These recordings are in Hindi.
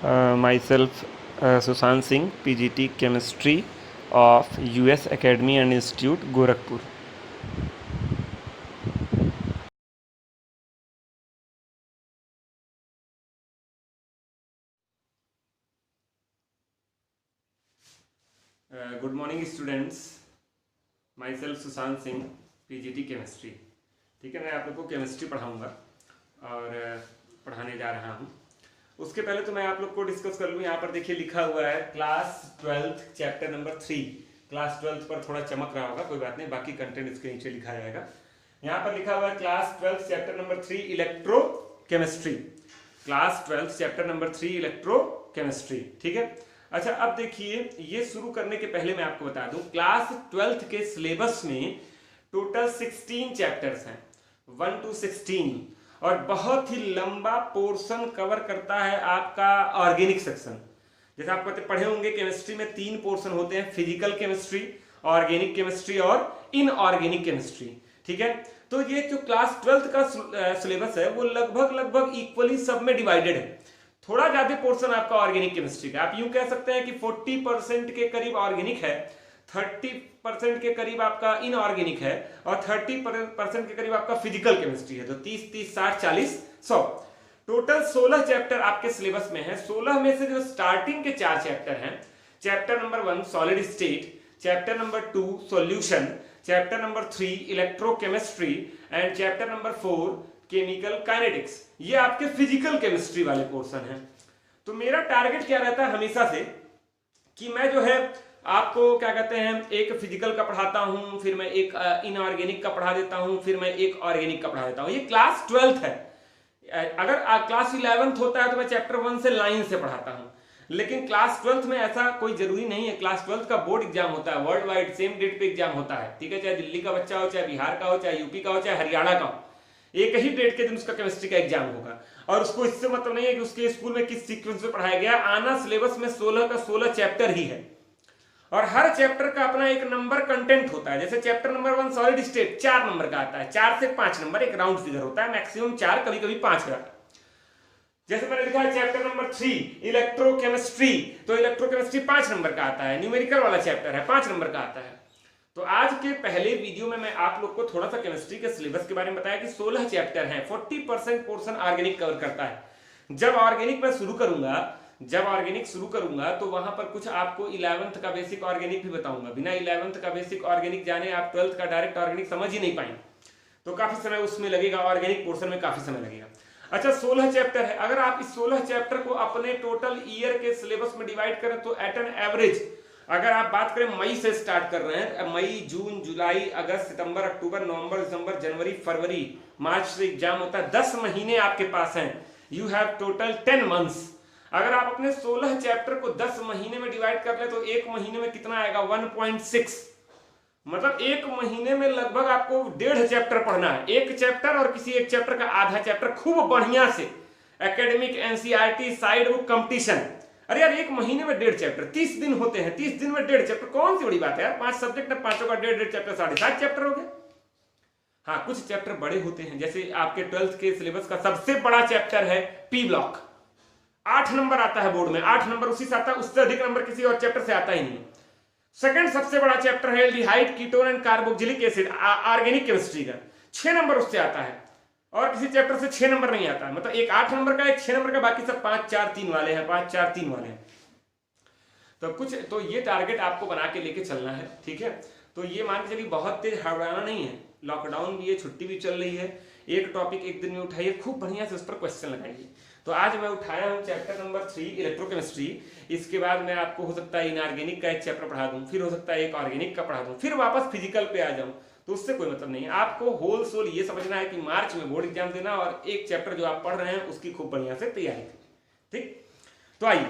Myself Sushant Singh, PGT Chemistry of US Academy and Institute, Gorakhpur. Good morning students. Myself Sushant Singh, PGT Chemistry. ठीक है, मैं आप लोग को केमिस्ट्री पढ़ाऊँगा और पढ़ाने जा रहा हूँ। उसके पहले तो मैं आप लोग को डिस्कस कर लूँ। यहाँ पर देखिए लिखा हुआ है क्लास 12 चैप्टर नंबर 3। क्लास 12 पर थोड़ा चमक रहा होगा, कोई बात नहीं, बाकी कंटेंट इसके नीचे लिखा जाएगा। यहाँ पर लिखा हुआ है class 12 chapter number 3 electro chemistry. Class 12 chapter number 3 electro chemistry, ठीक है। अच्छा, अब देखिए, ये शुरू करने के पहले मैं आपको बता दूं, क्लास 12 के सिलेबस में टोटल 16 चैप्टर्स हैं, 1 to 16, और बहुत ही लंबा पोर्शन कवर करता है आपका ऑर्गेनिक सेक्शन। जैसे आप पढ़े होंगे, केमिस्ट्री में 3 पोर्शन होते हैं, फिजिकल केमिस्ट्री, ऑर्गेनिक केमिस्ट्री और इनऑर्गेनिक केमिस्ट्री, ठीक है। तो ये जो क्लास 12 का सिलेबस है वो लगभग इक्वली सब में डिवाइडेड है। थोड़ा ज्यादा पोर्शन आपका ऑर्गेनिक केमिस्ट्री का, आप यूं कह सकते हैं कि 40% के करीब ऑर्गेनिक है, 30% के करीब आपका इनऑर्गेनिक है और 30% के करीब आपका फिजिकल केमिस्ट्री है। तो 30-30, 60-40, 100, टोटल 16 चैप्टर आपके सिलेबस में है। 16 में से जो स्टार्टिंग के 4 चैप्टर हैं, chapter number 1 solid state, chapter number 2 solution, chapter number 3 electrochemistry and chapter number 4 chemical kinetics, ये आपके फिजिकल केमिस्ट्री वाले पोर्शन हैं। तो मेरा टारगेट क्या रहता है हमेशा से कि मैं जो है आपको क्या कहते हैं, एक फिजिकल का पढ़ाता हूं, फिर मैं एक इनऑर्गेनिक का पढ़ा देता हूं, फिर मैं एक ऑर्गेनिक का पढ़ा देता हूं। ये क्लास 12 है। अगर क्लास 11 होता है तो मैं चैप्टर 1 से लाइन से पढ़ाता हूं, लेकिन क्लास 12 में ऐसा कोई जरूरी नहीं है। क्लास 12 का बोर्ड एग्जाम होता है, वर्ल्ड वाइड सेम डेट पे एग्जाम होता है, ठीक है। चाहे दिल्ली का बच्चा हो, चाहे बिहार का हो, चाहे यूपी का हो, चाहे हरियाणा का हो, एक ही डेट के दिन उसका केमिस्ट्री का एग्जाम होगा। और उसको इससे मतलब नहीं है कि उसके स्कूल में किस सीक्वेंस में पढ़ाया गया, आना सिलेबस में 16 का 16 चैप्टर ही है और हर चैप्टर का अपना एक नंबर कंटेंट होता है। जैसे chapter number 1 solid state 4 number का आता है, 4 से 5 नंबर, एक राउंड फिगर होता है, मैक्सिमम 4, कभी कभी 5 का। जैसे मैंने लिखा है चैप्टर नंबर 3 इलेक्ट्रोकेमिस्ट्री, तो इलेक्ट्रोकेमिस्ट्री 5 नंबर का आता है, न्यूमेरिकल वाला चैप्टर है, 5 नंबर का आता है। तो आज के पहले वीडियो में मैं आप लोग को थोड़ा सा केमिस्ट्री के सिलेबस के बारे में बताया कि 16 चैप्टर हैं, 40% पोर्शन ऑर्गेनिक कवर करता है। जब ऑर्गेनिक शुरू करूंगा तो वहां पर कुछ आपको 11th का बेसिक ऑर्गेनिक भी बताऊंगा। बिना 11th का बेसिक ऑर्गेनिक जाने आप 12th का डायरेक्ट ऑर्गेनिक समझ ही नहीं पाएंगे, तो काफी समय उसमें लगेगा, ऑर्गेनिक पोर्शन में काफी समय लगेगा। अच्छा, 16 चैप्टर है। अगर आप इस 16 चैप्टर को अपने टोटल ईयर के सिलेबस में डिवाइड करें तो एट एन एवरेज, अगर आप बात करें मई से स्टार्ट कर रहे हैं, मई, जून, जुलाई, अगस्त, सितंबर, अक्टूबर, नवंबर, दिसंबर, जनवरी, फरवरी, मार्च से एग्जाम होता है, 10 महीने आपके पास हैं। You have total 10 months. अगर आप अपने 16 चैप्टर को 10 महीने में डिवाइड कर ले तो एक महीने में कितना आएगा, 1.6, मतलब एक महीने में लगभग आपको 1.5 चैप्टर पढ़ना है। एक चैप्टर और किसी एक चैप्टर का आधा चैप्टर खूब बढ़िया से, academic, NCERT, side book, competition. अरे यार, एक महीने में 1.5 चैप्टर, 30 दिन होते हैं, 30 दिन में 1.5 चैप्टर, कौन सी बड़ी बात है यार। 5 सब्जेक्ट है, 5 का 1.5 चैप्टर, 7.5 चैप्टर हो गए। हाँ, कुछ चैप्टर बड़े होते हैं, जैसे आपके 12th के सिलेबस का सबसे बड़ा चैप्टर है पी ब्लॉक, 8 नंबर आता है बोर्ड में, 8 नंबर उसी से आता है, उससे अधिक नंबर किसी और चैप्टर से आता ही नहीं। सेकंड सबसे बड़ा चैप्टर है aldehyde, ketone and carboxylic acid, organic chemistry का, 6 नंबर उससे आता है और किसी चैप्टर से 6 नंबर नहीं आता है। मतलब एक 8 नंबर का, एक 6 नंबर का, बाकी सब 5-4-3 वाले हैं, 5-4-3 वाले हैं। तो ये टारगेट आपको बना के लेके चलना है, ठीक है। तो ये मान के चलिए बहुत तेज हड़बड़ाना नहीं है, लॉकडाउन भी है, छुट्टी भी चल रही है, एक टॉपिक एक दिन में उठाइए, खूब बढ़िया से उस पर क्वेश्चन लगाइए। तो आज मैं उठाया हूं चैप्टर नंबर 3 इलेक्ट्रोकेमिस्ट्री। इसके बाद मैं आपको हो सकता है इनऑर्गेनिक का एक चैप्टर पढ़ा दूं, फिर हो सकता है एक ऑर्गेनिक का पढ़ा दूं, फिर वापस फिजिकल पे आ जाऊं, तो उससे कोई मतलब नहीं है। आपको होल सोल ये समझना है कि मार्च में बोर्ड एग्जाम देना और एक चैप्टर जो आप पढ़ रहे हैं उसकी खूब बढ़िया से तैयारी करें, ठीक। तो आइए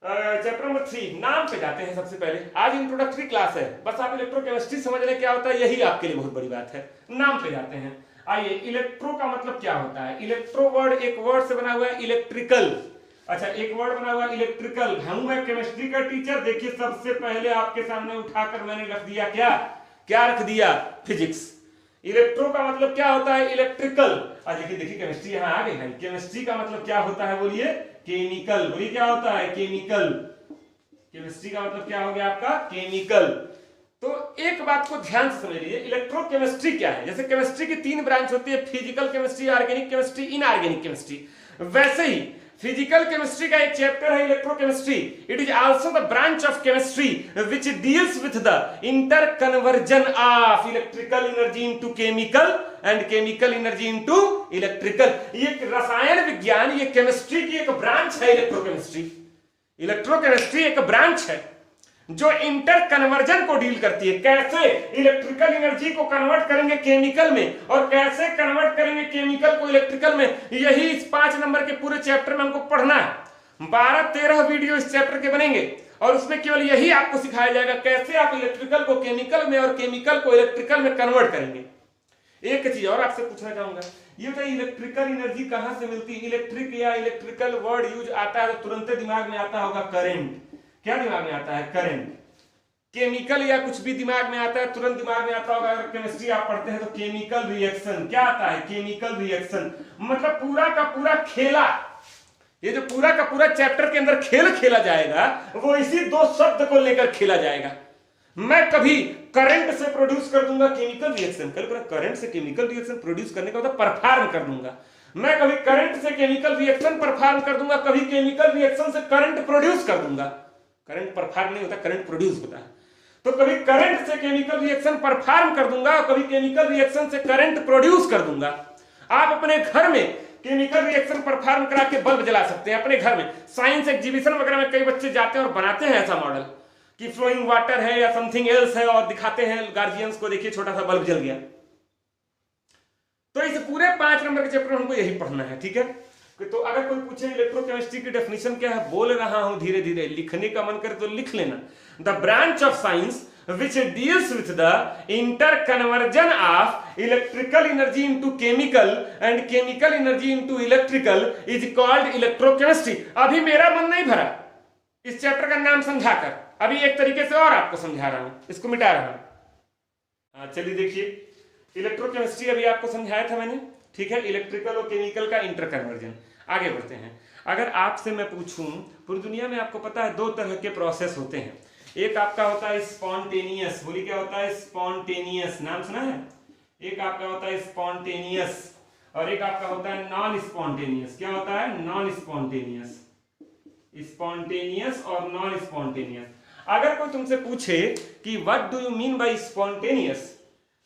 चैप्टर नंबर 3 नाम पे जाते हैं। सबसे पहले आज इंट्रोडक्टरी क्लास है, बस आप इलेक्ट्रोकेमिस्ट्री समझ लें क्या होता है, यही आपके लिए बहुत बड़ी बात है। नाम पे जाते हैं। आइए, इलेक्ट्रो का मतलब क्या होता है। इलेक्ट्रो वर्ड एक वर्ड से बना हुआ है, इलेक्ट्रिकल। अच्छा, एक वर्ड बना हुआ है इलेक्ट्रिकल। हूं मैं केमिस्ट्री का टीचर, देखिए सबसे पहले आपके सामने उठाकर मैंने रख दिया, क्या रख दिया, फिजिक्स। इलेक्ट्रो का मतलब क्या होता है, इलेक्ट्रिकल। देखिए केमिस्ट्री यहां आ गई है। केमिस्ट्री का मतलब क्या होता है, बोलिए, केमिकल। बोलिए क्या होता है? केमिकल। केमिस्ट्री का मतलब क्या हो गया आपका? केमिकल। तो एक बात को ध्यान से समझ लीजिए, इलेक्ट्रोकेमिस्ट्री क्या है। जैसे केमिस्ट्री की 3 ब्रांच होती है, physical chemistry, organic chemistry, inorganic chemistry. वैसे ही फिजिकल केमिस्ट्री का एक चैप्टर है electrochemistry. It is also the branch of chemistry which deals with the interconversion of electrical energy into chemical and chemical energy into electrical. ये रसायन विज्ञान, ये केमिस्ट्री की एक ब्रांच है इलेक्ट्रोकेमिस्ट्री। इलेक्ट्रोकेमिस्ट्री एक ब्रांच है जो इंटर कन्वर्जन को डील करती है। कैसे इलेक्ट्रिकल एनर्जी को कन्वर्ट करेंगे केमिकल में और कैसे कन्वर्ट करेंगे केमिकल को इलेक्ट्रिकल में, यही इस 5 नंबर के पूरे चैप्टर में हमको पढ़ना है। 12-13 वीडियो इस चैप्टर के बनेंगे और उसमें केवल यही आपको सिखाया जाएगा कैसे आप इलेक्ट्रिकल को केमिकल में और केमिकल को इलेक्ट्रिकल में कन्वर्ट करेंगे। एक चीज और आपसे पूछना चाहूंगा, ये बताइए इलेक्ट्रिकल एनर्जी कहां से मिलती है? इलेक्ट्रिक या इलेक्ट्रिकल वर्ड यूज आता है तो तुरंत दिमाग में आता होगा करंट। क्या दिमाग में आता है? करंट। केमिकल या कुछ भी दिमाग में आता है तुरंत दिमाग में आता होगा, अगर केमिस्ट्री आप पढ़ते हैं तो केमिकल रिएक्शन। क्या आता है? Chemical reaction. मतलब पूरा का पूरा खेला, ये जो पूरा का पूरा चैप्टर के अंदर खेल खेला जाएगा वो इसी 2 शब्द को लेकर खेला जाएगा। मैं कभी करंट से प्रोड्यूस कर दूंगा केमिकल रिएक्शन, कल करंट से केमिकल रिएक्शन प्रोड्यूस करने का मतलब परफॉर्म कर दूंगा। मैं कभी करंट से केमिकल रिएक्शन परफॉर्म कर दूंगा, कभी केमिकल रिएक्शन से करंट प्रोड्यूस कर दूंगा। करंट परफॉर्म नहीं होता, करंट प्रोड्यूस होता है। तो कभी करंट से केमिकल रिएक्शन परफॉर्म कर दूंगा और कभी केमिकल रिएक्शन से करंट प्रोड्यूस कर दूंगा। आप अपने घर में केमिकल रिएक्शन परफॉर्म करा के बल्ब जला सकते हैं अपने घर में। साइंस एग्जीबिशन वगैरह में कई बच्चे जाते हैं और बनाते हैं ऐसा मॉडल कि फ्लोइंग वाटर है या समथिंग एल्स है और दिखाते हैं गार्जियंस को, देखिए छोटा सा बल्ब जल गया। तो इस पूरे 5 नंबर के चैप्टर में हमको यही पढ़ना है, ठीक है। तो अगर कोई पूछे इलेक्ट्रोकेमिस्ट्री की डेफिनेशन क्या है, बोल रहा हूं धीरे धीरे, लिखने का मन करे तो लिख लेना। The branch of science which deals with the interconversion of electrical energy into chemical and chemical energy into electrical is called electrochemistry। अभी मेरा मन नहीं भरा इस चैप्टर का नाम समझाकर, अभी एक तरीके से और आपको समझा रहा हूं, इसको मिटा रहा हूं। चलिए देखिए, इलेक्ट्रोकेमिस्ट्री अभी आपको समझाया था मैंने, ठीक है। इलेक्ट्रिकल और केमिकल का इंटरकन्वर्जन। आगे बढ़ते हैं। अगर आपसे मैं पूछूं, पूरी दुनिया में आपको पता है 2 तरह के प्रोसेस होते हैं। एक आपका होता है स्पॉन्टेनियस। बोलिए क्या होता है? स्पॉन्टेनियस। नाम सुना है? एक आपका होता है स्पॉन्टेनियस और एक आपका होता है नॉन स्पॉन्टेनियस। क्या होता है? Non spontaneous. स्पॉन्टेनियस और नॉन स्पॉन्टेनियस। अगर कोई तुमसे पूछे कि what do you mean by spontaneous,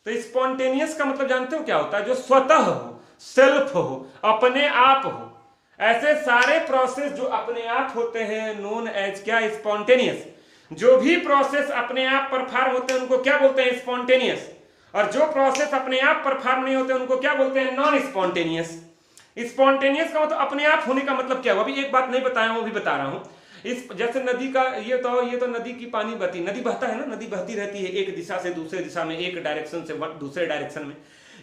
तो स्पॉन्टेनियस का मतलब जानते हो क्या होता है? जो स्वतः हो, सेल्फ हो, अपने आप हो। ऐसे सारे प्रोसेस जो अपने आप होते हैं नोन एज क्या? स्पॉन्टेनियस। जो भी प्रोसेस अपने आप परफॉर्म होते हैं उनको क्या बोलते हैं? स्पॉन्टेनियस। और जो प्रोसेस अपने आप परफॉर्म नहीं होते उनको क्या बोलते हैं? Non spontaneous. स्पॉन्टेनियस का मतलब अपने आप होने का मतलब क्या हुआ? अभी एक बात नहीं बताया हूं, वो भी बता रहा हूं। इस जैसे नदी का ये तो नदी की पानी बहती, नदी बहता है ना, नदी बहती रहती है एक दिशा से दूसरे दिशा में, एक डायरेक्शन से दूसरे डायरेक्शन में।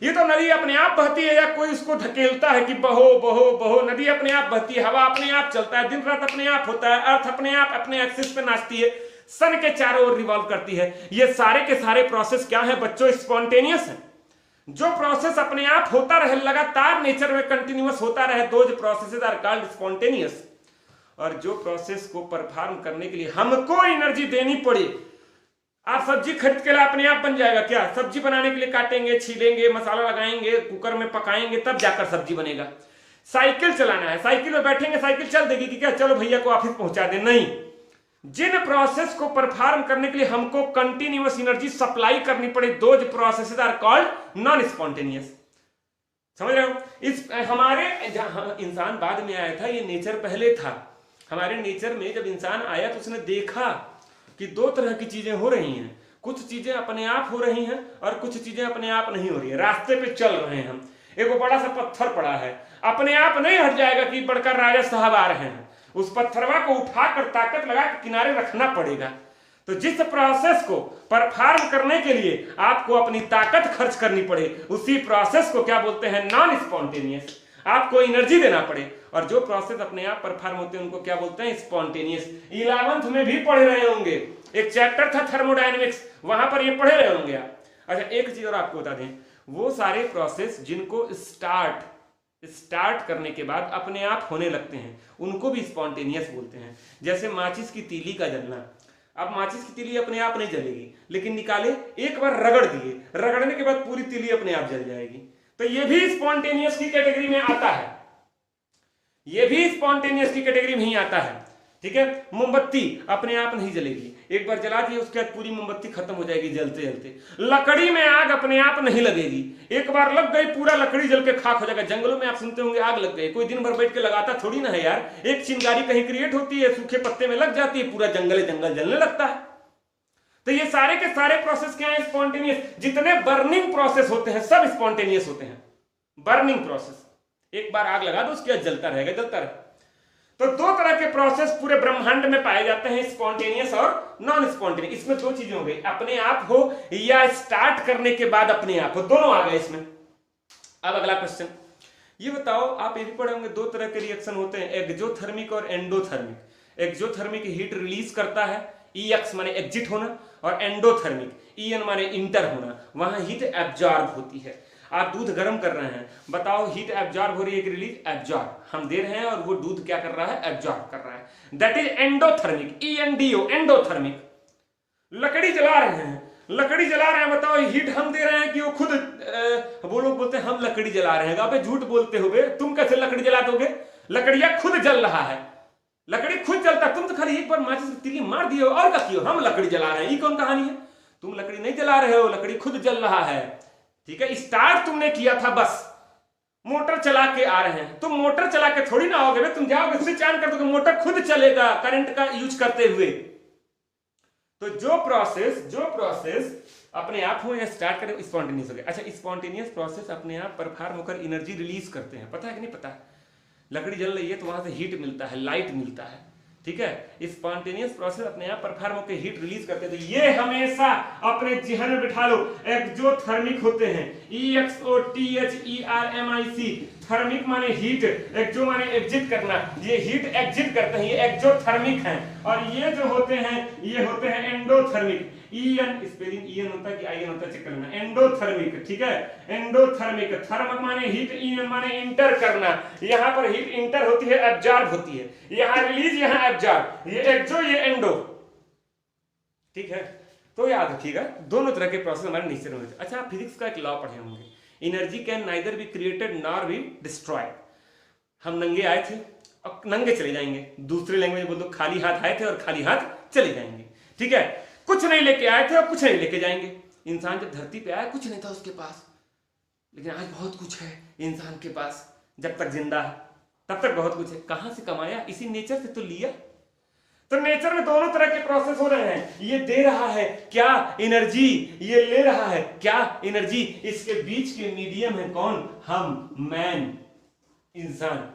ये तो नदी अपने आप बहती है या कोई इसको ढकेलता है कि बहो बहो बहो? नदी अपने आप बहती है, हवा अपने आप चलता है, दिन रात अपने आप होता है, अर्थ अपने आप अपने एक्सिस पे नाचती है, सन के चारों ओर रिवॉल्व करती है। ये सारे के सारे प्रोसेस क्या है बच्चों? स्पॉन्टेनियस है। जो प्रोसेस अपने आप होता रहे, लगातार नेचर में कंटिन्यूअस होता रहे, those processes are called spontaneous. और जो प्रोसेस को परफॉर्म करने के लिए हमको एनर्जी देनी पड़े, आप सब्जी खरीद के लिए अपने आप बन जाएगा क्या? सब्जी बनाने के लिए काटेंगे, छीलेंगे, मसाला लगाएंगे, कुकर में पकाएंगे, तब जाकर सब्जी बनेगा। साइकिल चलाना है, साइकिल में बैठेंगे, साइकिल चल देगी कि क्या? चलो भैया को ऑफिस पहुंचा दे? नहीं। जिन प्रोसेस को परफॉर्म करने के लिए हमको कंटिन्यूअस एनर्जी सप्लाई करनी पड़े, those processes are called non spontaneous. समझ रहे हो? इस हमारे इंसान बाद में आया था, ये नेचर पहले था। हमारे नेचर में जब इंसान आया तो उसने देखा कि 2 तरह की चीजें हो रही हैं। कुछ चीजें अपने आप हो रही हैं और कुछ चीजें अपने आप नहीं हो रही है। रास्ते पे चल रहे हैं हम, एक बड़ा सा पत्थर पड़ा है, अपने आप नहीं हट जाएगा कि बड़का राजा साहब आ रहे हैं। उस पत्थरवा को उठाकर ताकत लगा के किनारे रखना पड़ेगा। तो जिस प्रोसेस को परफॉर्म करने के लिए आपको अपनी ताकत खर्च करनी पड़े, उसी प्रोसेस को क्या बोलते हैं? Non spontaneous. आपको एनर्जी देना पड़े। और जो प्रोसेस अपने आप परफॉर्म होते हैं उनको क्या बोलते हैं? स्पॉन्टेनियस। 11th में भी पढ़े रहे होंगे, एक चैप्टर था थर्मोडायनेमिक्स, वहां पर ये पढ़े रहे होंगे आप। अच्छा, एक चीज और आपको बता दें, वो सारे प्रोसेस जिनको स्टार्ट स्टार्ट करने के बाद अपने आप होने लगते हैं, उनको भी स्पॉन्टेनियस बोलते हैं। जैसे माचिस की तीली का जलना, अब माचिस की तीली अपने आप नहीं जलेगी, लेकिन निकाले एक बार रगड़ दिए, रगड़ने के बाद पूरी तीली अपने आप जल जाएगी, तो ये भी स्पॉन्टेनियस की कैटेगरी में आता है, ये भी स्पॉन्टेनियस की कैटेगरी में ही आता है। ठीक है, मोमबत्ती अपने आप नहीं जलेगी, एक बार जला दी उसके बाद पूरी मोमबत्ती खत्म हो जाएगी जलते जलते। लकड़ी में आग अपने आप नहीं लगेगी, एक बार लग गई पूरा लकड़ी जल के खाक हो जाएगा। जंगलों में आप सुनते होंगे आग लग गई, कोई दिन भर बैठ के लगाता थोड़ी ना है यार, एक चिंगारी कहीं क्रिएट होती है, सूखे पत्ते में लग जाती है, पूरा जंगल जलने लगता है। तो ये सारे के सारे प्रोसेस क्या है? स्पॉन्टेनियस। जितने बर्निंग प्रोसेस होते हैं सब स्पॉन्टेनियस होते हैं। बर्निंग प्रोसेस, एक बार आग लगा दो उसके बाद जलता रहेगा, जलता रहेगा। तो दो तरह के प्रोसेस पूरे ब्रह्मांड में पाए जाते हैं, स्पॉन्टेनियस और नॉन स्पॉन्टेनियस। इसमें दो चीजें हो गई, अपने आप हो या स्टार्ट करने के बाद अपने आप हो, दोनों आ गए इसमें। अब अगला क्वेश्चन ये बताओ, आप ये भी पढ़े होंगे दो तरह के रिएक्शन होते हैं, एक्सोथर्मिक और एंडोथर्मिक। एक्सोथर्मिक हीट रिलीज करता है, EX माने एग्जिट होना, और एंडोथर्मिक EN माने इंटर होना, वहां हीट एब्जॉर्ब होती है। आप दूध गर्म कर रहे हैं, बताओ हीट एब्जॉर्ब हो रही है कि रिलीज? एब्जॉर्ब हम दे रहे हैं और वो दूध क्या कर रहा है? एब्जॉर्ब कर रहा है, that is endothermic, ENDO endothermic. लकड़ी जला रहे हैं, लकड़ी जला रहे हैं, बताओ हीट हम दे रहे हैं कि वो खुद वो लोग बोलते हैं हम लकड़ी जला रहे हैं, अबे झूठ बोलते हो बे, तुम कैसे लकड़ी जला दोगे? लकड़ियां खुद जल रहा है, लकड़ी खुद जलता, तुम तो खाली एक बार माचिस की तीली मार दिए हो और क्या किए, हम लकड़ी जला रहे हैं, ये कौन कहानी है? तुम लकड़ी नहीं जला रहे हो, लकड़ी खुद जल रहा है। ठीक है, स्टार्ट तुमने किया था, बस मोटर चला के आ रहे हैं, तुम मोटर चला के थोड़ी ना आओगे, तुम जाओगे स्विच ऑन कर दोगे, मोटर खुद चलेगा करंट का यूज करते हुए। तो जो प्रोसेस अपने आप हो या स्टार्ट करें, स्पॉन्टेनियस हो गया। अच्छा, स्पॉन्टेनियस प्रोसेस अपने आप परफॉर्म होकर एनर्जी रिलीज करते हैं, पता है कि नहीं पता? लकड़ी जल रही है तो वहां से हीट मिलता है, लाइट मिलता है। ठीक है, स्पॉन्टेनियस प्रोसेस अपने आप परफॉर्म होकर हीट रिलीज करते हैं। तो ये हमेशा अपने जिहन में बिठा लो, एक्सोथर्मिक होते हैं, EXOTHERMIC। थर्मिक माने हीट, एक्सो माने एग्जिट करना, ये हीट एग्जिट करते हैं, ये एक्सोथर्मिक हैं। और ये जो होते हैं ये होते हैं एंडोथर्मिक। EN स्पेलिंग EN होता है कि IN होता है, चेक करना, एंडोथर्मिक। ठीक है, एंडोथर्मिक। थर्म माने हीट, EN माने इंटर करना, यहां पर हीट इंटर होती है, एब्जॉर्ब होती है, यहां रिलीज, यहां एब्जॉर्ब, ये एक्सो ये एंडो। ठीक है, तो याद रखिएगा दोनों तरह के प्रोसेस हमारे नेचर में होते हैं। अच्छा, आप फिजिक्स का एक लॉ पढ़े होंगे, energy can neither be created nor be destroyed. हम नंगे आए थे और नंगे चले जाएंगे, दूसरे लैंग्वेज बोल दो खाली हाथ आए थे और खाली हाथ चले जाएंगे। ठीक है, कुछ नहीं लेके आए थे और कुछ नहीं लेके जाएंगे। इंसान जब धरती पे आया कुछ नहीं था उसके पास, लेकिन आज बहुत कुछ है इंसान के पास, जब तक जिंदा है तब तक बहुत कुछ है। कहां से कमाया? इसी नेचर से तो लिया। तो नेचर में दोनों तरह के प्रोसेस हो रहे हैं, ये दे रहा है क्या? एनर्जी। ये ले रहा है क्या? एनर्जी। इसके बीच के मीडियम है कौन? हम, मैन, इंसान।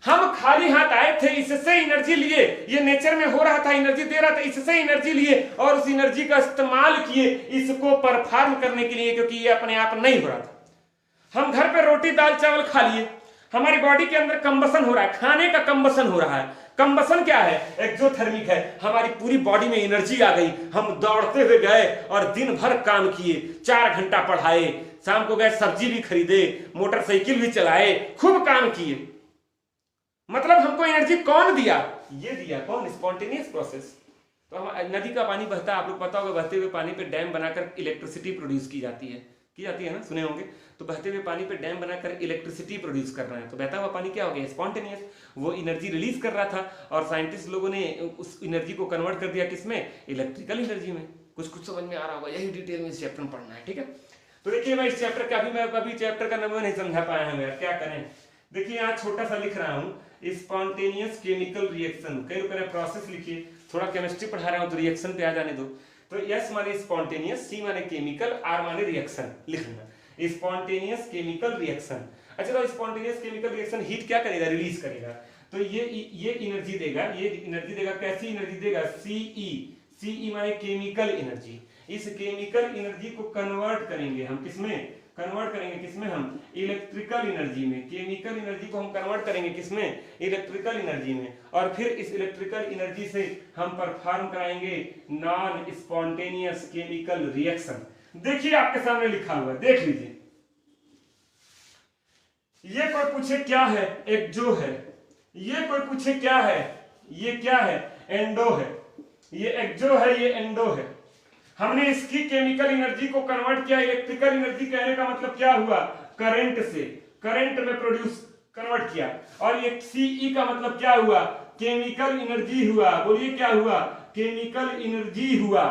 हम खाली हाथ आए थे, इससे एनर्जी लिए, ये नेचर में हो रहा था, एनर्जी दे रहा था, इससे एनर्जी लिए और उस एनर्जी का इस्तेमाल किए इसको परफॉर्म करने के लिए, क्योंकि ये अपने आप नहीं हो रहा था। हम घर पे रोटी दाल चावल खा लिए, हमारी बॉडी के अंदर कंबसन हो रहा है, खाने का कंबसन हो रहा है। कंबसन क्या है? एक्सोथर्मिक है। हमारी पूरी बॉडी में एनर्जी आ गई, हम दौड़ते हुए गए और दिन भर काम किए, 4 घंटा पढ़ाए, शाम को गए सब्जी भी खरीदे, मोटरसाइकिल भी चलाए, खूब काम किए। मतलब हमको एनर्जी कौन दिया? ये दिया कौन? Spontaneous process. तो हम नदी का पानी बहता है, आप लोग पता होगा, बहते हुए पानी पे डैम बनाकर इलेक्ट्रिसिटी प्रोड्यूस की जाती है ना, सुने होंगे। तो बहते हुए पानी पे डैम बनाकर इलेक्ट्रिसिटी प्रोड्यूस कर रहे हैं, तो बहता हुआ पानी क्या हो गया? स्पॉन्टेनियस। वो एनर्जी रिलीज कर रहा था और साइंटिस्ट लोगों ने उस एनर्जी को कन्वर्ट कर दिया किसमें? इलेक्ट्रिकल एनर्जी में। कुछ समझ में आ रहा होगा, यही डिटेल में इस चैप्टर में पढ़ना है। ठीक है, तो देखिए मैं इस चैप्टर का अभी चैप्टर का नाम नहीं समझा पाया हूं यार, क्या करें। देखिए यहाँ छोटा सा लिख रहा हूँ, स्पॉन्टेनियस केमिकल रिएक्शन। कई रुपए प्रोसेस लिखिए, थोड़ा केमिस्ट्री पढ़ा रहा हूँ तो रिएक्शन पे आ जाने दो। तो S माने स्पॉन्टेनियस, C माने केमिकल, R माने रिएक्शन लिखना, स्पॉन्टेनियस केमिकल रिएक्शन। अच्छा, तो स्पॉन्टेनियस केमिकल रिएक्शन हीट क्या करेगा? रिलीज करेगा। तो ये एनर्जी देगा, ये एनर्जी देगा, कैसी एनर्जी देगा? CE माने केमिकल एनर्जी। इस केमिकल एनर्जी को कन्वर्ट करेंगे हम किसमें? कन्वर्ट करेंगे किसमें? हम इलेक्ट्रिकल एनर्जी में। केमिकल एनर्जी को हम कन्वर्ट करेंगे किसमें? इलेक्ट्रिकल एनर्जी में। और फिर इस इलेक्ट्रिकल एनर्जी से हम परफॉर्म कराएंगे नॉन स्पॉन्टेनियस केमिकल रिएक्शन। देखिए आपके सामने लिखा हुआ है, देख लीजिए। ये कोई पूछे क्या है, एक्सो है। ये कोई पूछे क्या है, ये क्या है, एंडो है। ये एक्सो है, ये एंडो है। हमने इसकी केमिकल एनर्जी को कन्वर्ट किया इलेक्ट्रिकल एनर्जी, कहने का मतलब क्या हुआ, करंट से करंट में प्रोड्यूस कन्वर्ट किया। और ये सीई का मतलब क्या हुआ, केमिकल एनर्जी हुआ। बोलिए क्या हुआ, केमिकल एनर्जी हुआ।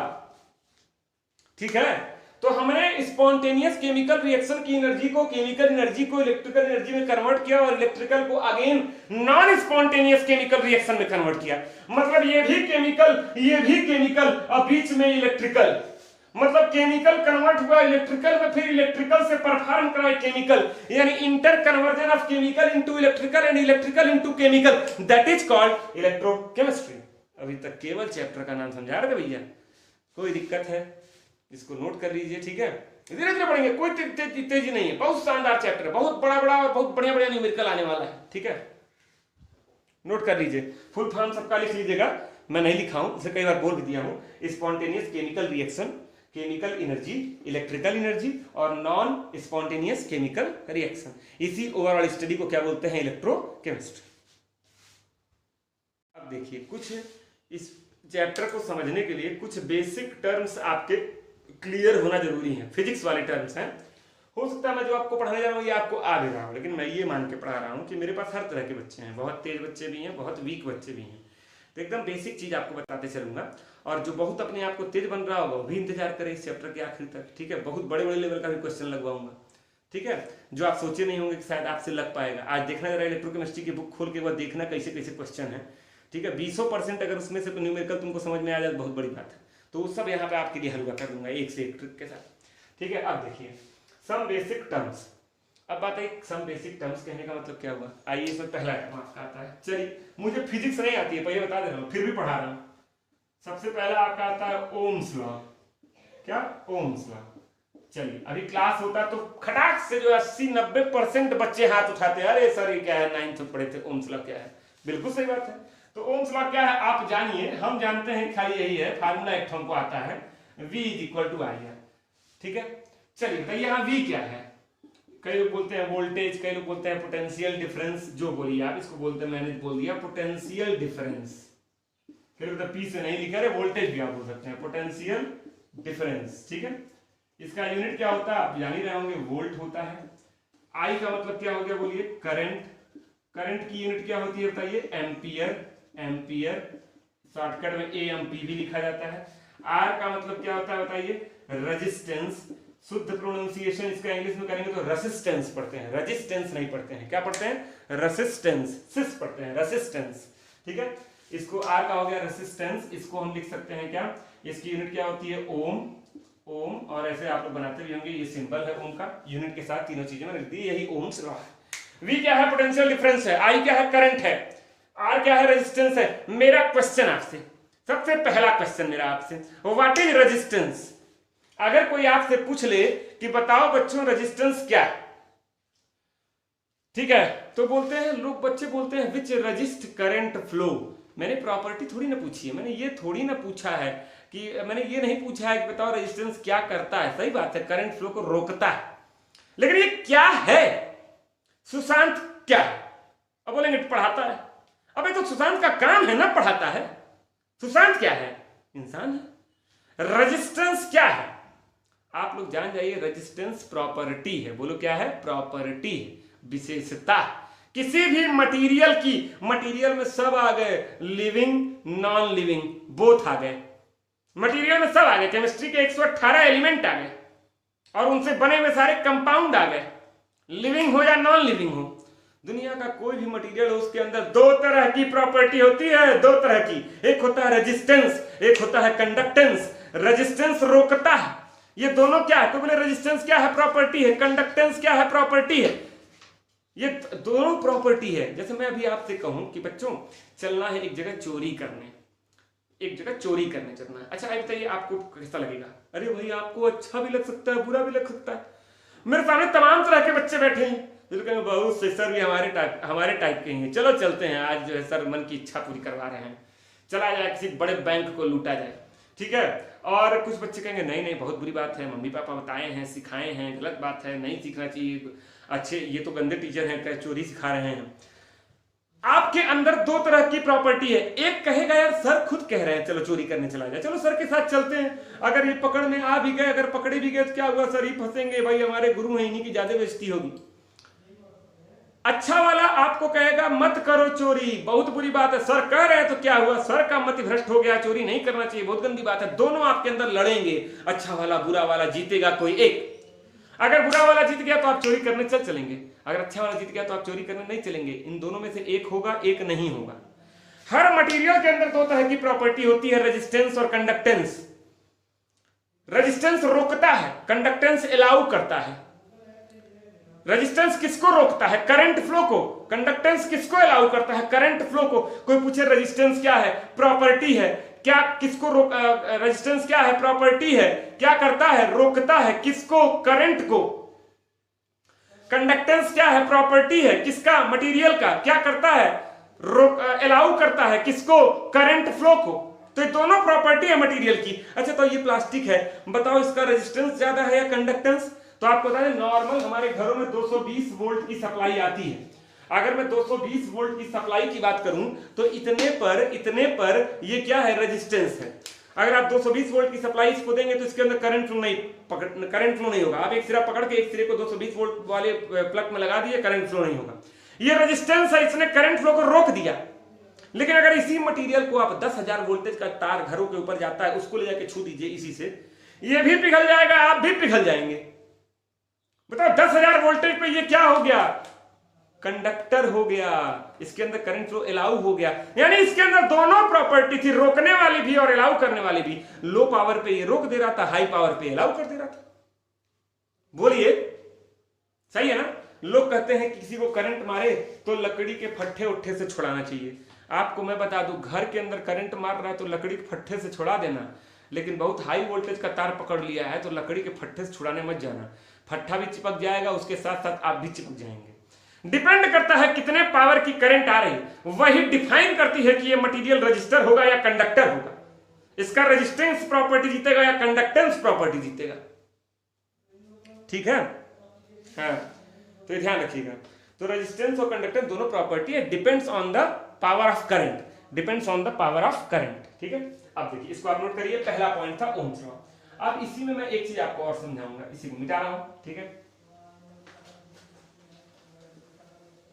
ठीक है, तो हमने स्पॉन्टेनियस केमिकल रिएक्शन की एनर्जी को, केमिकल एनर्जी को इलेक्ट्रिकल एनर्जी में कन्वर्ट किया और इलेक्ट्रिकल को again non spontaneous chemical reaction में कन्वर्ट किया। मतलब ये भी केमिकल और बीच में इलेक्ट्रिकल। मतलब केमिकल कन्वर्ट हुआ इलेक्ट्रिकल में, फिर इलेक्ट्रिकल से परफॉर्म कराए केमिकल, यानी inter conversion of chemical into electrical and electrical into chemical, that is called electrochemistry. अभी तक केवल चैप्टर का नाम समझा रहे थे भैया, कोई दिक्कत है इसको नोट कर लीजिए। ठीक है, धीरे धीरे पढ़ेंगे, कोई तेजी नहीं है। बहुत शानदार चैप्टर है, बहुत बड़ा बड़ा और बहुत बढ़िया बढ़िया न्यूमेरिकल आने वाला है। ठीक है, नोट कर लीजिए, फुल फॉर्म सबका लिख लीजिएगा, मैं नहीं लिखा हूं, इसे कई बार बोल भी दिया हूं। Spontaneous chemical reaction, chemical energy, electrical energy और नॉन स्पॉन्टेनियस केमिकल रिएक्शन, इसी ओवरऑल स्टडी को क्या बोलते हैं, इलेक्ट्रोकेमिस्ट्री। अब देखिए, कुछ इस चैप्टर को समझने के लिए कुछ बेसिक टर्म्स आपके क्लियर होना जरूरी है। फिजिक्स वाले टर्म्स हैं, हो सकता है मैं जो आपको पढ़ाने जा रहा हूँ ये आपको आ भी रहा हूँ, लेकिन मैं ये मान के पढ़ा रहा हूँ कि मेरे पास हर तरह के बच्चे हैं, बहुत तेज बच्चे भी हैं, बहुत वीक बच्चे भी हैं। तो एकदम बेसिक चीज आपको बताते चलूंगा, और जो बहुत अपने आप को तेज बन रहा होगा वो भी इंतजार करे इस चैप्टर के आखिर तक। ठीक है, बहुत बड़े बड़े लेवल का भी क्वेश्चन लगवाऊंगा। ठीक है, जो आप सोचे नहीं होंगे कि शायद आपसे लग पाएगा। आज देखना जरा इलेक्ट्रोकेमिस्ट्री की बुक खोल के बाद देखना कैसे कैसे क्वेश्चन है। ठीक है, 20% अगर उसमें से न्यूमेरिकल तुमको समझ में आ जाए बहुत बड़ी बात है। तो वो सब यहाँ पे आपके लिए हलवा कर दूंगा एक से एक ट्रिक के साथ। ठीक है, अब देखिए सम बेसिक टर्म्स। अब बात है सम बेसिक टर्म्स कहने का मतलब क्या हुआ, आइए इसमें पहला टर्म आपका आता है। चलिए, मुझे फिजिक्स नहीं आती है, पहले बता दे रहा हूँ, फिर भी पढ़ा रहा हूँ। सबसे पहला आपका आता है ओम्स लॉ। क्या, ओम्स लॉ। चलिए, अभी क्लास होता तो खटाक से जो 80-90% बच्चे हाथ उठाते हैं, अरे सर ये क्या है, 9th में पढ़े थे, ओम्स लॉ क्या है। बिल्कुल सही बात है। तो ओम्स लॉ क्या है आप जानिए, हम जानते हैं, खाली यही है, फार्मूला एक हमको आता है, V = I। ठीक है, चलिए बताइए यहाँ V क्या है। कई लोग बोलते हैं वोल्टेज, कई लोग बोलते हैं पोटेंशियल डिफरेंस, जो बोलिए आप इसको बोलते हैं, मैंने बोल दिया पोटेंशियल डिफरेंस। कई लोग पी से नहीं लिखा, वोल्टेज भी आप बोल सकते हैं, पोटेंशियल डिफरेंस। ठीक है, इसका यूनिट क्या होता है आप जान ही रहे होंगे, वोल्ट होता है। I का मतलब क्या हो गया बोलिए, करंट। करंट की यूनिट क्या होती है बताइए, एम्पियर। एम्पियर शॉर्टकट में AMP भी लिखा जाता है। R का मतलब क्या होता है बताइए, रेजिस्टेंस। शुद्ध प्रोनाउंसिएशन इसका इंग्लिश में करेंगे तो रेसिस्टेंस पढ़ते हैं, रेजिस्टेंस नहीं पढ़ते हैं। क्या पढ़ते हैं, रेसिस्टेंस, सिस पढ़ते हैं, रेसिस्टेंस। ठीक है, इसको R का हो गया रेसिस्टेंस, इसको हम लिख सकते हैं क्या, इसकी यूनिट क्या होती है, ओम। ओम, और ऐसे आप लोग बनाते भी होंगे, ये सिंबल है ओम का, यूनिट के साथ तीनों चीजें लिख दी, यही ओम्स लॉ है। V क्या है, पोटेंशियल डिफरेंस है। I क्या है, करंट है। R क्या है, रेजिस्टेंस है। मेरा क्वेश्चन आपसे, सबसे पहला क्वेश्चन मेरा आपसे, व्हाट इज रेजिस्टेंस। अगर कोई आपसे पूछ ले कि बताओ बच्चों रेजिस्टेंस क्या है, ठीक है, तो बोलते हैं लोग, बच्चे बोलते हैं विच रजिस्ट करंट फ्लो। मैंने प्रॉपर्टी थोड़ी ना पूछी है, मैंने ये थोड़ी ना पूछा है कि, मैंने ये नहीं पूछा है कि बताओ रेजिस्टेंस क्या करता है। सही बात है, करंट फ्लो को रोकता है, लेकिन ये क्या है, सुशांत क्या है। अब बोलेंगे पढ़ाता है। अबे तो सुशांत का काम है ना पढ़ाता है। सुशांत क्या है, इंसान है। रेजिस्टेंस क्या है आप लोग जान जाइए, रेजिस्टेंस प्रॉपर्टी है। बोलो क्या है, प्रॉपर्टी, विशेषता। किसी भी मटेरियल की, मटेरियल में सब आ गए, लिविंग नॉन लिविंग बोथ आ गए, मटेरियल में सब आ गए। केमिस्ट्री के 118 एलिमेंट आ गए और उनसे बने हुए सारे कंपाउंड आ गए, लिविंग हो या नॉन लिविंग हो। दुनिया का कोई भी मटेरियल हो, उसके अंदर दो तरह की प्रॉपर्टी होती है, दो तरह की, एक होता है रेजिस्टेंस, एक होता है कंडक्टेंस। रेजिस्टेंस रोकता है, ये दोनों क्या है, तो बोले रेजिस्टेंस क्या है, प्रॉपर्टी है, कंडक्टेंस क्या है, प्रॉपर्टी है। ये दोनों प्रॉपर्टी है। जैसे मैं अभी आपसे कहूं कि बच्चों चलना है एक जगह चोरी करने, एक जगह चोरी करने चलना है। अच्छा अब बताइए आपको कैसा लगेगा। अरे भाई आपको अच्छा भी लग सकता है, बुरा भी लग सकता है। मेरे सामने तमाम तरह के बच्चे बैठे हैं, जो कहेंगे बहुत से सर भी हमारे टाइप के हैं, चलो चलते हैं आज जो है सर मन की इच्छा पूरी करवा रहे हैं, चला जाए किसी बड़े बैंक को लूटा जाए। ठीक है, और कुछ बच्चे कहेंगे नहीं नहीं बहुत बुरी बात है, मम्मी पापा बताए हैं, सिखाए हैं, गलत बात है, नहीं सीखना चाहिए। अच्छे ये तो गंदे टीचर हैं, चोरी सिखा रहे हैं। आपके अंदर दो तरह की प्रॉपर्टी है, एक कहेगा यार सर खुद कह रहे हैं चलो चोरी करने चला जाए, चलो सर के साथ चलते हैं, अगर ये पकड़ में आ भी गए, अगर पकड़े भी गए तो क्या हुआ सर, ही फंसेंगे भाई, हमारे गुरु हैं, इन्हीं की ज्यादा बेइज्जती होगी। अच्छा वाला आपको कहेगा मत करो चोरी, बहुत बुरी बात है, सर कह रहे हैं तो क्या हुआ, सर का मति भ्रष्ट हो गया, चोरी नहीं करना चाहिए, बहुत गंदी बात है। दोनों आपके अंदर लड़ेंगे, अच्छा वाला बुरा वाला, जीतेगा कोई एक। अगर बुरा वाला जीत गया तो आप चोरी करने चलेंगे, अगर अच्छा वाला जीत गया तो आप चोरी करने नहीं चलेंगे। इन दोनों में से एक होगा, एक नहीं होगा। हर मटेरियल के अंदर दो तरह की प्रॉपर्टी होती है, रेजिस्टेंस और कंडक्टेंस। रेजिस्टेंस रोकता है, कंडक्टेंस अलाउ करता है। रेजिस्टेंस किसको रोकता है? करंट फ्लो को। कंडक्टेंस किसको अलाउ करता है? करंट फ्लो को। कोई पूछे रेजिस्टेंस क्या है? प्रॉपर्टी है। क्या किसको रेजिस्टेंस क्या है? प्रॉपर्टी है। क्या करता है? रोकता है। किसको? करंट को। कंडक्टेंस क्या है? प्रॉपर्टी है। किसका? मटेरियल का। क्या करता है? अलाउ करता है। किसको? करंट फ्लो को। तो ये दोनों प्रॉपर्टी है मटेरियल की। अच्छा तो ये प्लास्टिक है, बताओ इसका रेजिस्टेंस ज्यादा है या कंडक्टेंस? तो आपको बता दें नॉर्मल हमारे घरों में 220 वोल्ट की सप्लाई आती है। अगर मैं 220 वोल्ट की सप्लाई की बात करूं तो इतने पर ये क्या है? रेजिस्टेंस है। अगर आप 220 वोल्ट की सप्लाई इसको देंगे तो इसके अंदर करंट फ्लो नहीं होगा। आप एक सिरा पकड़ के एक सिरे को 220 वोल्ट वाले प्लग में लगा दिए, करंट फ्लो नहीं होगा। ये रेजिस्टेंस है, इसने करंट फ्लो को रोक दिया। लेकिन अगर इसी मटेरियल को आप 10,000 वोल्टेज का तार घरों के ऊपर जाता है, उसको ले जाके छू दीजिए इसी से, ये भी पिघल जाएगा, आप भी पिघल जाएंगे। बताओ 10,000 वोल्टेज पे ये क्या हो गया? कंडक्टर हो गया। इसके अंदर करंट फ्लो अलाउ हो गया। यानी इसके अंदर दोनों प्रॉपर्टी थी, रोकने वाली भी और अलाउ करने वाली भी। लो पावर पे ये रोक दे रहा था, हाई पावर पे अलाउ कर दे रहा था। बोलिए सही है ना? लोग कहते हैं कि किसी को करंट मारे तो लकड़ी के फट्ठे उट्ठे से छुड़ाना चाहिए। आपको मैं बता दूं, घर के अंदर करंट मार रहा है तो लकड़ी के फट्ठे से छुड़ा देना, लेकिन बहुत हाई वोल्टेज का तार पकड़ लिया है तो लकड़ी के फट्ठे से छुड़ाने मत जाना। फट्ठा भी चिपक जाएगा, उसके साथ साथ आप भी चिपक जाएंगे। डिपेंड करता है कितने पावर की करंट आ रही, वही डिफाइन करती है कि ये मटेरियल रजिस्टर होगा या कंडक्टर होगा। इसका रेजिस्टेंस प्रॉपर्टी जीतेगा या कंडक्टेंस प्रॉपर्टी जीतेगा। ठीक है? हाँ, तो ध्यान रखिएगा। तो रेजिस्टेंस और कंडक्टेंस दोनों प्रॉपर्टी है, depends on the power of current, depends on the power of current. ठीक है? अब देखिए, इसको आप नोट करिए, पहला पॉइंट था ओम्स लॉ। अब इसी में मैं एक चीज आपको और समझाऊंगा, इसी को मिटा रहा हूं। ठीक है?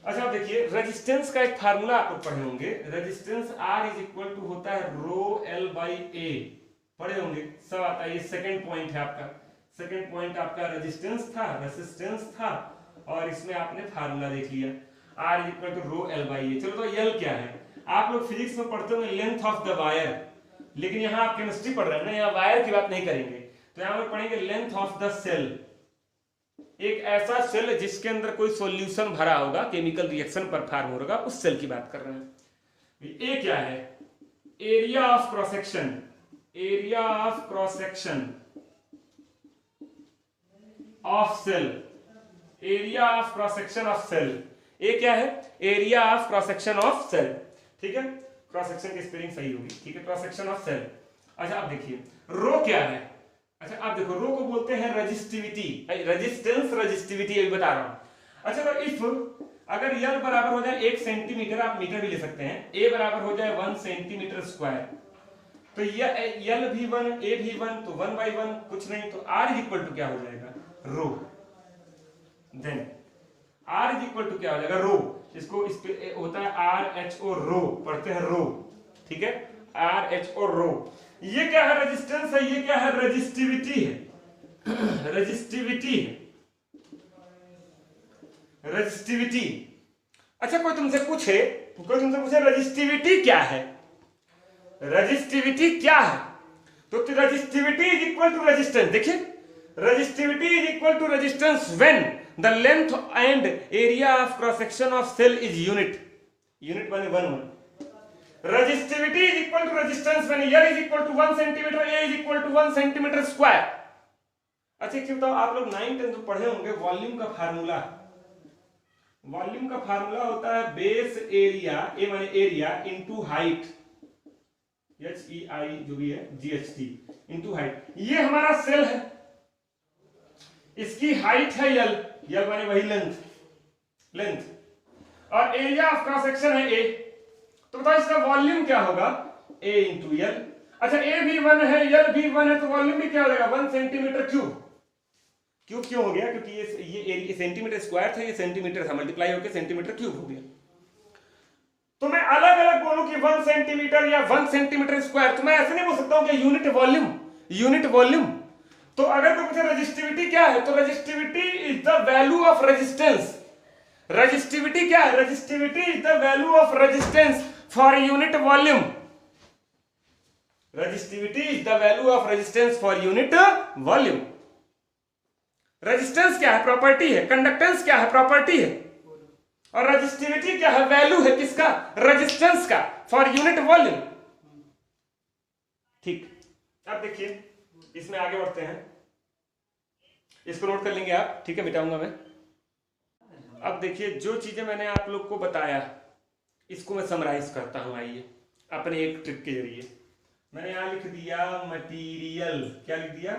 अच्छा आप देखिए, रेजिस्टेंस का एक फार्मूला आप लोग पढ़े होंगे। Resistance R is equal to होता है रो L बाई A, पढ़े होंगे, सब आता है। ये सेकंड पॉइंट है आपका। सेकंड पॉइंट आपका रेजिस्टेंस था और इसमें आपने फार्मूला देख लिया, R is equal to rho L by A। चलो तो L क्या है? आप लोग फिजिक्स में पढ़ते होंगे लेंथ ऑफ द वायर, लेकिन यहाँ आप केमिस्ट्री पढ़ रहे हैं ना, यहाँ वायर की बात नहीं करेंगे, तो यहाँ हम पढ़ेंगे लेंथ ऑफ द सेल। एक ऐसा सेल जिसके अंदर कोई सॉल्यूशन भरा होगा, केमिकल रिएक्शन परफॉर्म होगा, उस सेल की बात कर रहे हैं। ए क्या है? Area of cross section, area of cross section of cell, area of cross section of cell. A क्या है? Area of cross section of cell. ठीक है? क्रॉस सेक्शन की स्पेलिंग सही होगी। ठीक है? Cross section of cell. अच्छा आप देखिए, रो क्या है? अच्छा आप देखो, रो को बोलते हैं रेजिस्टिविटी, रेजिस्टेंस रेजिस्टिविटी, अभी बता रहा हूं। अच्छा तो इफ अगर L बराबर हो जाए 1 सेंटीमीटर, आप मीटर भी ले सकते हैं, A बराबर हो जाए 1 सेंटीमीटर स्क्वायर, तो ये L भी 1, A भी 1, तो 1/1 कुछ नहीं, तो R इज इक्वल टू क्या हो जाएगा? Rho. Then R is equal to क्या हो जाएगा? रो। इसको इस पे होता है RHO, रो पढ़ते हैं, रो। ठीक है? RHO, रो। ये क्या है? रेजिस्टेंस है। ये क्या है? रेजिस्टिविटी है। रेजिस्टिविटी है, रेजिस्टिविटी। अच्छा कोई तुमसे पूछे रेजिस्टिविटी क्या है? रेजिस्टिविटी क्या है? तो resistivity is equal to resistance. देखिए, resistivity is equal to resistance when the length and area of cross section of cell is unit बने 1 resistivity is equal to resistance when L is equal to 1 centimeter, A is equal to 1 centimeter square। अच्छा क्यों बताओ, आप लोग 9th 10th पढ़े होंगे वॉल्यूम का फार्मूला। वॉल्यूम का फार्मूला होता है बेस एरिया, ए माने एरिया, इनटू हाइट, HEI जो भी है, GHT इनटू हाइट। ये हमारा सेल है, इसकी हाइट है L माने वही लेंथ, लेंथ, और एरिया ऑफ क्रॉस सेक्शन है ए, तो बताओ इसका वॉल्यूम क्या होगा, ए इंटू एल। अच्छा ए भी 1 है, एल भी 1 है, तो वॉल्यूम भी क्या हो जाएगा 1 सेंटीमीटर क्यूब। क्यूब क्यों हो गया, क्योंकि ये सेंटीमीटर स्क्वायर था, ये सेंटीमीटर था, मल्टीप्लाई होकर सेंटीमीटर क्यूब हो गया। तो मैं अलग अलग बोलूं कि 1 सेंटीमीटर या 1 सेंटीमीटर स्क्वायर, तो मैं ऐसे नहीं बोल सकता हूं कि यूनिट वॉल्यूम, यूनिट वॉल्यूम। तो अगर कोई पूछे रेजिस्टिविटी क्या है, तो resistivity is the value of resistance. Resistivity क्या है, resistivity is the value of resistance for unit volume. Resistivity is the value of resistance for unit volume. Resistance क्या है, प्रॉपर्टी है। कंडक्टेंस क्या है, प्रॉपर्टी है। और रेजिस्टिविटी क्या है, वैल्यू है किसका, रेजिस्टेंस का, फॉर यूनिट वॉल्यूम। ठीक, अब देखिए इसमें आगे बढ़ते हैं, इसको नोट कर लेंगे आप, ठीक है, मिटाऊंगा मैं। अब देखिए जो चीजें मैंने आप लोग को बताया इसको मैं समराइज करता हूं, आइए अपने एक ट्रिक के जरिए। मैंने यहां लिख दिया मटीरियल, क्या लिख दिया,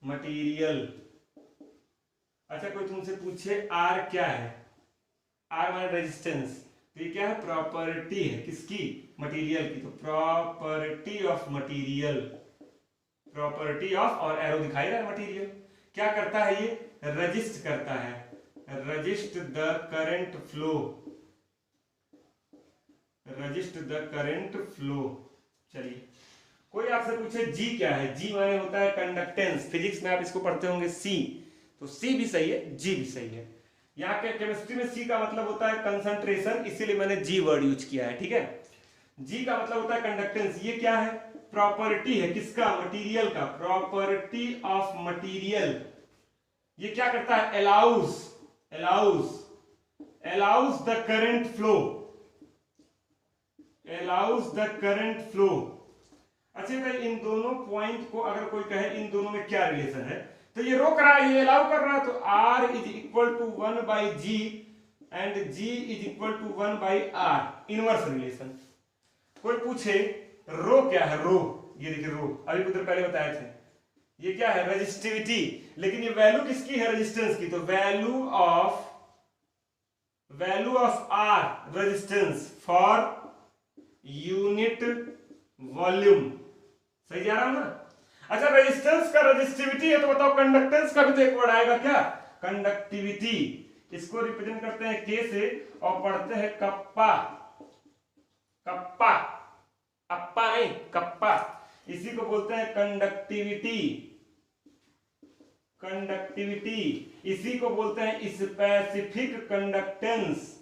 मटीरियल। अच्छा कोई तुमसे पूछे आर क्या है, आर माने रेजिस्टेंस, तो ये क्या है, प्रॉपर्टी है किसकी, मटेरियल की। तो property of material, property of, और एरो दिखाई रहा है, मटेरियल क्या करता है, ये रजिस्ट करता है, resist the current flow, resist the current flow. चलिए कोई आपसे पूछे जी क्या है, जी माने होता है कंडक्टेंस, फिजिक्स में आप इसको पढ़ते होंगे सी, तो सी भी सही है, जी भी सही है। यहाँ के केमिस्ट्री में सी का मतलब होता है कंसंट्रेशन, इसीलिए मैंने जी वर्ड यूज किया है, ठीक है। जी का मतलब होता है कंडक्टेंस, ये क्या है, प्रॉपर्टी है किसका, मटेरियल का, प्रॉपर्टी ऑफ मटेरियल। ये क्या करता है, allows, allows the current flow, allows the current flow. अच्छा भाई इन दोनों पॉइंट को अगर कोई कहे इन दोनों में क्या रिलेशन है, तो ये रोक रहा है, ये अलाउ कर रहा है, तो R is equal to 1 by G and G is equal to 1 by R, inverse relation. कोई पूछे रो क्या है, रो, ये देखिए रो, अभी कुछ देर पहले बताए थे, ये क्या है, रेजिस्टिविटी, लेकिन ये वैल्यू किसकी है, रेजिस्टेंस की, तो value of R resistance for unit volume. सही जा रहा हूं ना। अच्छा रेजिस्टेंस का रेजिस्टिविटी है, तो बताओ कंडक्टेंस का भी तो एक वर्ड आएगा क्या, कंडक्टिविटी। इसको रिप्रेजेंट करते हैं के से और पढ़ते हैं कप्पा, कप्पा, अप्पा नहीं कप्पा, इसी को बोलते हैं कंडक्टिविटी, कंडक्टिविटी, इसी को बोलते हैं स्पेसिफिक कंडक्टेंस,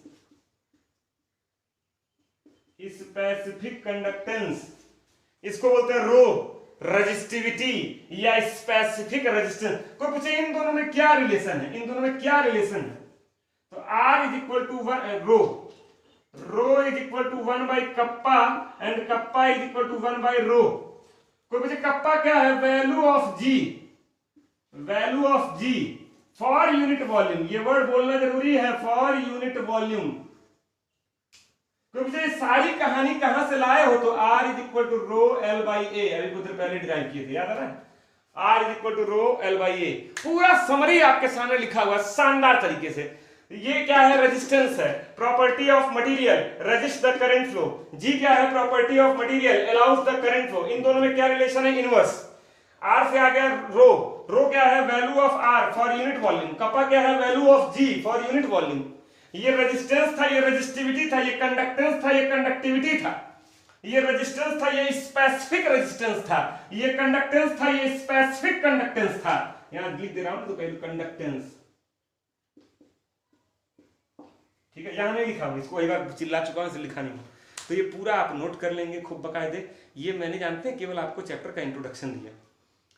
स्पेसिफिक कंडक्टेंस, इसको बोलते हैं रो, रेजिस्टिविटी या स्पेसिफिक रेजिस्टेंस। कोई पूछे इन दोनों में क्या रिलेशन है, इन दोनों में क्या रिलेशन है, तो R is equal to rho, rho is equal to 1 by kappa and kappa is equal to 1 by rho. कोई पूछे कप्पा क्या है, value of G, value of G for unit volume, ये वर्ड बोलना जरूरी है, फॉर यूनिट वॉल्यूम। क्योंकि सारी कहानी कहां से लाए हो, तो R is equal to rho L by A, अभी कुछ देर पहले डिराइव किए थे, याद आ रहा है, R is equal to rho L by A. पूरा समरी आपके सामने लिखा हुआ शानदार तरीके से। ये क्या है, रेजिस्टेंस है, property of material, resist the current flow. G क्या है, property of material, allows the current flow. इन दोनों में क्या रिलेशन है, इनवर्स। R से आ गया रो, रो क्या है, value of R for unit volume. Kappa क्या है, value of G for unit volume. ये रेजिस्टेंस था, ये रेजिस्टिविटी था, ये कंडक्टेंस था, ये कंडक्टिविटी था, ये रेजिस्टेंस था, ये स्पेसिफिक रेजिस्टेंस था, ये कंडक्टेंस था, ये स्पेसिफिक कंडक्टेंस था। यहां लिख दे रहा हूं तो कहीं कंडक्टेंस, ठीक है, यहां नहीं लिखा हूं, इसको एक बार चिल्ला चुका हूं, इसे लिखा नहीं। तो ये पूरा आप नोट कर लेंगे खूब बकायदे। ये मैंने जानते हैं केवल आपको चैप्टर का इंट्रोडक्शन दिया।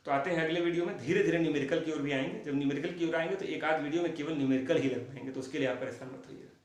तो आते हैं अगले वीडियो में, धीरे धीरे न्यूमेरिकल की ओर भी आएंगे। जब न्यूमेरिकल की ओर आएंगे तो एक आध वीडियो में केवल न्यूमेरिकल ही लग पाएंगे, तो उसके लिए आप परेशान मत होइएगा।